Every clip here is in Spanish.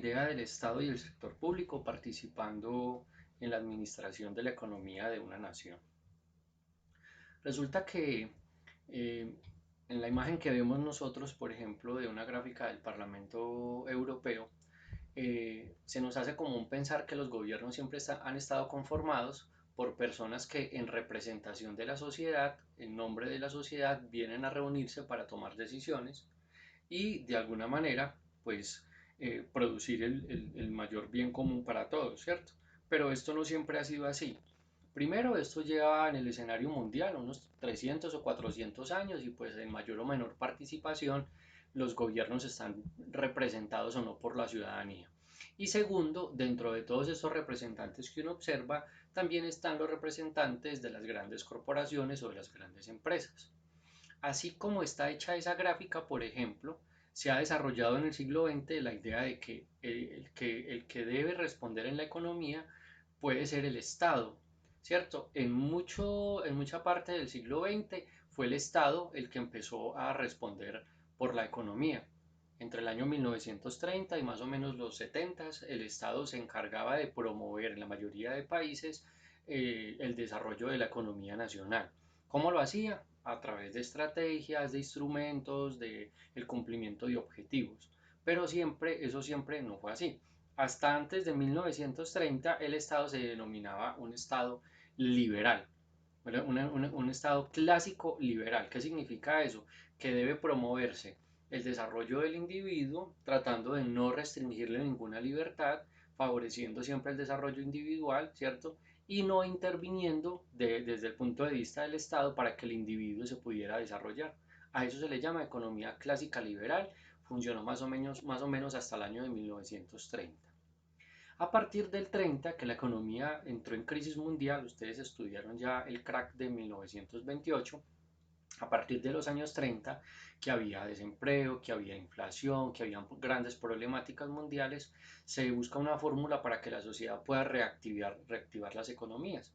idea del Estado y el sector público participando en la administración de la economía de una nación. Resulta que eh, en la imagen que vemos nosotros, por ejemplo, de una gráfica del Parlamento Europeo, se nos hace común pensar que los gobiernos siempre han estado conformados por personas que en representación de la sociedad, en nombre de la sociedad, vienen a reunirse para tomar decisiones y de alguna manera, pues, producir el mayor bien común para todos, ¿cierto? Pero esto no siempre ha sido así. Primero, esto lleva en el escenario mundial unos 300 o 400 años y pues en mayor o menor participación los gobiernos están representados o no por la ciudadanía. Y segundo, dentro de todos estos representantes que uno observa, también están los representantes de las grandes corporaciones o de las grandes empresas. Así como está hecha esa gráfica, por ejemplo, se ha desarrollado en el siglo XX la idea de que el que debe responder en la economía puede ser el Estado, ¿cierto? En mucha parte del siglo XX fue el Estado el que empezó a responder por la economía. Entre el año 1930 y más o menos los 70, el Estado se encargaba de promover en la mayoría de países el desarrollo de la economía nacional. ¿Cómo lo hacía? A través de estrategias, de instrumentos, de el cumplimiento de objetivos. Pero eso siempre no fue así. Hasta antes de 1930 el Estado se denominaba un Estado liberal, un Estado clásico liberal. ¿Qué significa eso? Que debe promoverse el desarrollo del individuo tratando de no restringirle ninguna libertad, favoreciendo siempre el desarrollo individual, ¿cierto? Y no interviniendo desde el punto de vista del Estado para que el individuo se pudiera desarrollar. A eso se le llama economía clásica liberal, funcionó más o menos hasta el año de 1930. A partir del 30, que la economía entró en crisis mundial, ustedes estudiaron ya el crack de 1928, a partir de los años 30, que había desempleo, que había inflación, que había grandes problemáticas mundiales, se busca una fórmula para que la sociedad pueda reactivar las economías.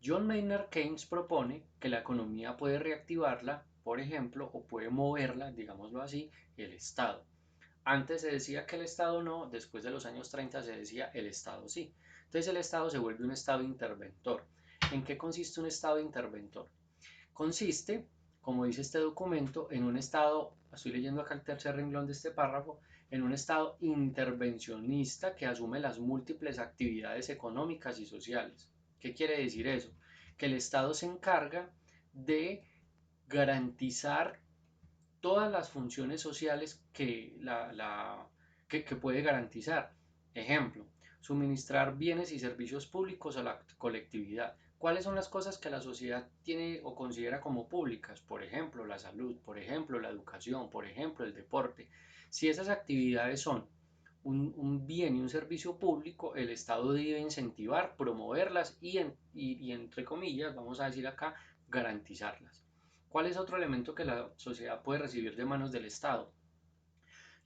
John Maynard Keynes propone que la economía puede reactivarla, por ejemplo, o puede moverla, digámoslo así, el Estado. Antes se decía que el Estado no, después de los años 30 se decía el Estado sí. Entonces el Estado se vuelve un Estado interventor. ¿En qué consiste un Estado interventor? Consiste, como dice este documento, en un Estado, estoy leyendo acá el tercer renglón de este párrafo, en un Estado intervencionista que asume las múltiples actividades económicas y sociales. ¿Qué quiere decir eso? Que el Estado se encarga de garantizar todas las funciones sociales que puede garantizar. Ejemplo, suministrar bienes y servicios públicos a la colectividad. ¿Cuáles son las cosas que la sociedad tiene o considera como públicas? Por ejemplo, la salud, por ejemplo, la educación, por ejemplo, el deporte. Si esas actividades son un bien y un servicio público, el Estado debe incentivar, promoverlas y entre comillas, vamos a decir acá, garantizarlas. ¿Cuál es otro elemento que la sociedad puede recibir de manos del Estado?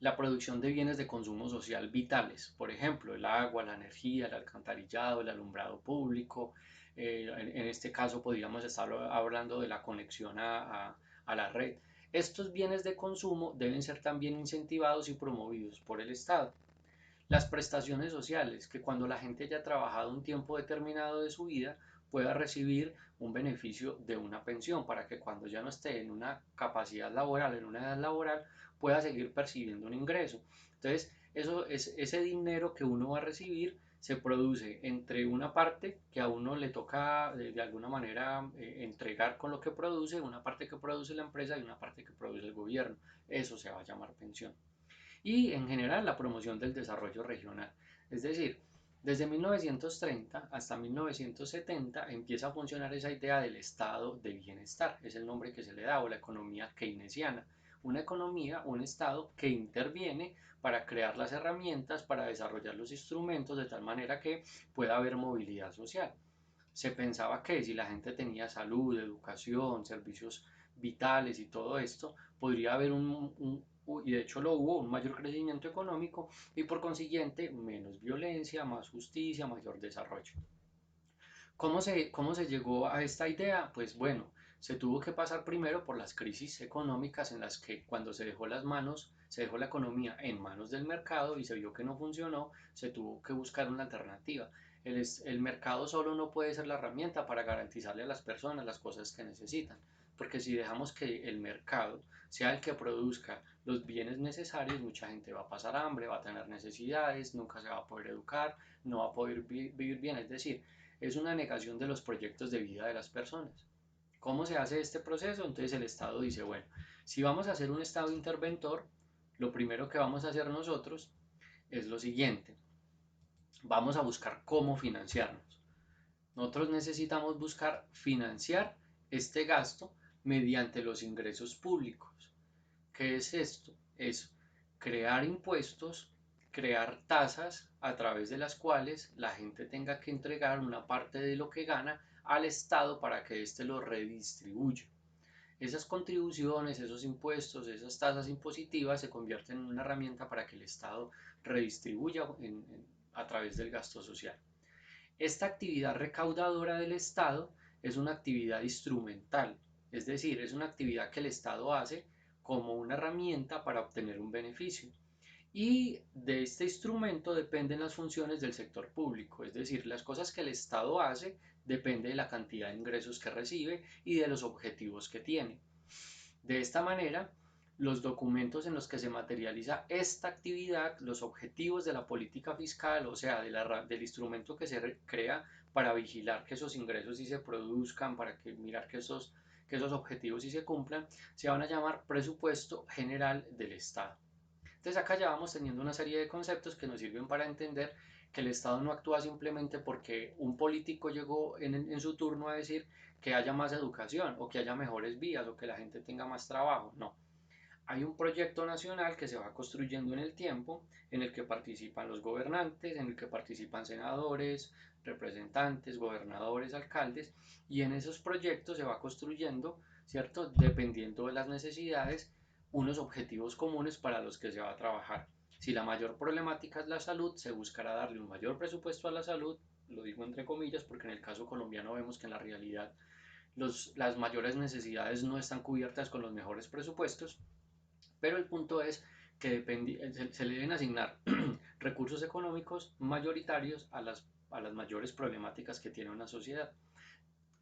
La producción de bienes de consumo social vitales, por ejemplo, el agua, la energía, el alcantarillado, el alumbrado público. En este caso podríamos estar hablando de la conexión a la red. Estos bienes de consumo deben ser también incentivados y promovidos por el Estado. Las prestaciones sociales, que cuando la gente haya trabajado un tiempo determinado de su vida pueda recibir un beneficio de una pensión para que cuando ya no esté en una capacidad laboral, en una edad laboral, pueda seguir percibiendo un ingreso. Entonces, ese dinero que uno va a recibir se produce entre una parte que a uno le toca de alguna manera entregar con lo que produce, una parte que produce la empresa y una parte que produce el gobierno. Eso se va a llamar pensión y en general la promoción del desarrollo regional. Es decir, desde 1930 hasta 1970 empieza a funcionar esa idea del estado de bienestar, es el nombre que se le da, o la economía keynesiana. Una economía, un estado que interviene para crear las herramientas, para desarrollar los instrumentos de tal manera que pueda haber movilidad social. Se pensaba que si la gente tenía salud, educación, servicios vitales y todo esto, podría haber y de hecho lo hubo, un mayor crecimiento económico y por consiguiente menos violencia, más justicia, mayor desarrollo. ¿Cómo se llegó a esta idea? Pues bueno, Se tuvo que pasar primero por las crisis económicas en las que cuando se dejó la economía en manos del mercado y se vio que no funcionó, se tuvo que buscar una alternativa. El mercado solo no puede ser la herramienta para garantizarle a las personas las cosas que necesitan, porque si dejamos que el mercado sea el que produzca los bienes necesarios, mucha gente va a pasar hambre, va a tener necesidades, nunca se va a poder educar, no va a poder vivir bien, es decir, es una negación de los proyectos de vida de las personas. ¿Cómo se hace este proceso? Entonces el Estado dice, bueno, si vamos a hacer un Estado interventor, lo primero que vamos a hacer nosotros es lo siguiente, vamos a buscar cómo financiarnos. Nosotros necesitamos buscar financiar este gasto mediante los ingresos públicos. ¿Qué es esto? Es crear impuestos, crear tasas a través de las cuales la gente tenga que entregar una parte de lo que gana al Estado para que éste lo redistribuya. Esas contribuciones, esos impuestos, esas tasas impositivas se convierten en una herramienta para que el Estado redistribuya a través del gasto social. Esta actividad recaudadora del Estado es una actividad instrumental, es decir, es una actividad que el Estado hace como una herramienta para obtener un beneficio. Y de este instrumento dependen las funciones del sector público, es decir, las cosas que el Estado hace depende de la cantidad de ingresos que recibe y de los objetivos que tiene. De esta manera, los documentos en los que se materializa esta actividad, los objetivos de la política fiscal, o sea, del instrumento que se crea para vigilar que esos ingresos sí se produzcan, para mirar que esos objetivos sí se cumplan, se van a llamar presupuesto general del Estado. Entonces acá ya vamos teniendo una serie de conceptos que nos sirven para entender que el Estado no actúa simplemente porque un político llegó en su turno a decir que haya más educación o que haya mejores vías o que la gente tenga más trabajo. No, hay un proyecto nacional que se va construyendo en el tiempo, en el que participan los gobernantes, en el que participan senadores, representantes, gobernadores, alcaldes, y en esos proyectos se va construyendo, ¿cierto? Dependiendo de las necesidades, unos objetivos comunes para los que se va a trabajar. Si la mayor problemática es la salud, se buscará darle un mayor presupuesto a la salud, lo digo entre comillas, porque en el caso colombiano vemos que en la realidad las mayores necesidades no están cubiertas con los mejores presupuestos, pero el punto es que se le deben asignar recursos económicos mayoritarios a las mayores problemáticas que tiene una sociedad.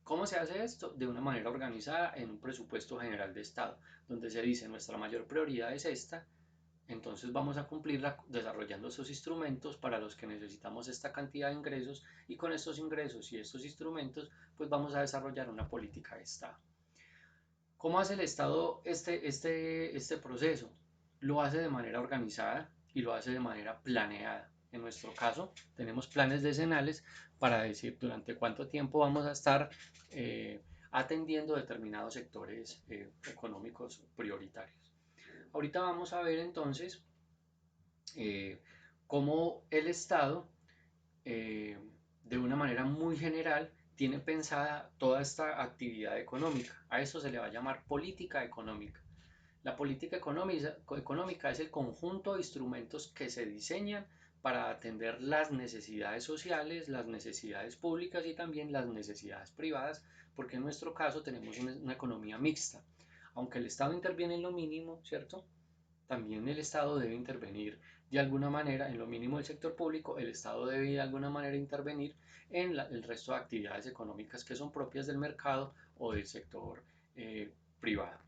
¿Cómo se hace esto? De una manera organizada en un presupuesto general de Estado, donde se dice nuestra mayor prioridad es esta, entonces vamos a cumplirla desarrollando esos instrumentos para los que necesitamos esta cantidad de ingresos y con estos ingresos y estos instrumentos pues vamos a desarrollar una política de Estado. ¿Cómo hace el Estado este proceso? Lo hace de manera organizada y lo hace de manera planeada. En nuestro caso, tenemos planes decenales para decir durante cuánto tiempo vamos a estar atendiendo determinados sectores económicos prioritarios. Ahorita vamos a ver entonces eh, cómo el Estado eh, de una manera muy general tiene pensada toda esta actividad económica. A eso se le va a llamar política económica. La política económica es el conjunto de instrumentos que se diseñan para atender las necesidades sociales, las necesidades públicas y también las necesidades privadas, porque en nuestro caso tenemos una economía mixta. Aunque el Estado interviene en lo mínimo, ¿cierto? También el Estado debe intervenir de alguna manera en lo mínimo del sector público, el Estado debe de alguna manera intervenir en el resto de actividades económicas que son propias del mercado o del sector privado.